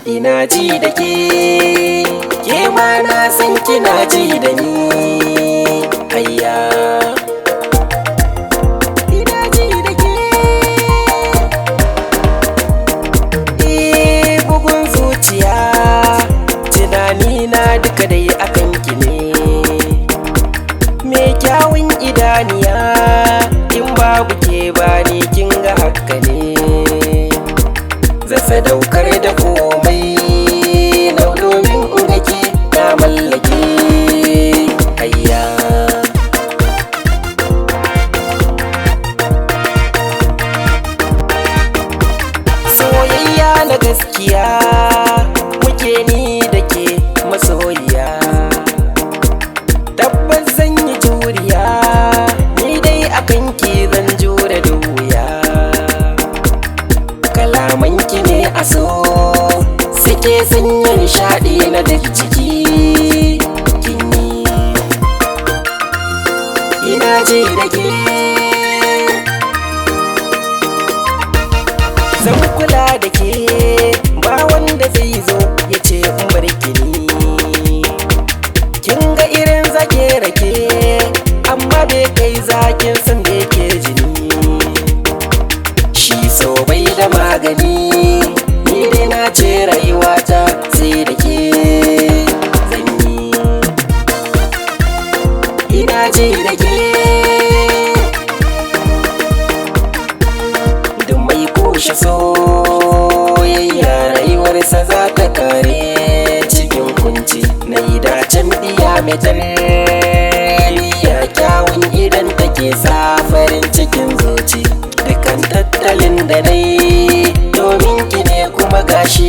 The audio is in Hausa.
Inaji da ke ma na san kina ji da ni. Hayya Inaji da ke bugun zuciya, tunani na duka dai akan ki ne. Me kyawun idaniya, in babu ke bani kin ga haka ne. Zan sadaukar da komai na domin gake na mallake. Hayya soyayya na gaskiya muke ni da ke masoyiya. Tabbas zan yi juriya, ni dai akan ki zan jure da wuya. Kalamanki ne a so suke sanya nishaɗi na duk jiki. Kini ina ji da ke, zan kula da ke, ba wanda zai zo ya ce in bar kini. Kin ga irin zake rake, amma bai kai zakin san da yake jini. Shi so bai da magani, ni dai na ce rayuwata sai da ke zan yi. Ina ji da ke, duk mai kushe soyayya rayuwarsa za ta kare cikin kunci. Na yi dacen diya mai tarbiyya, kyawun idan take sa farin cikin zuci. Dukan tattalin da na yi domin ki ne, kuma gashi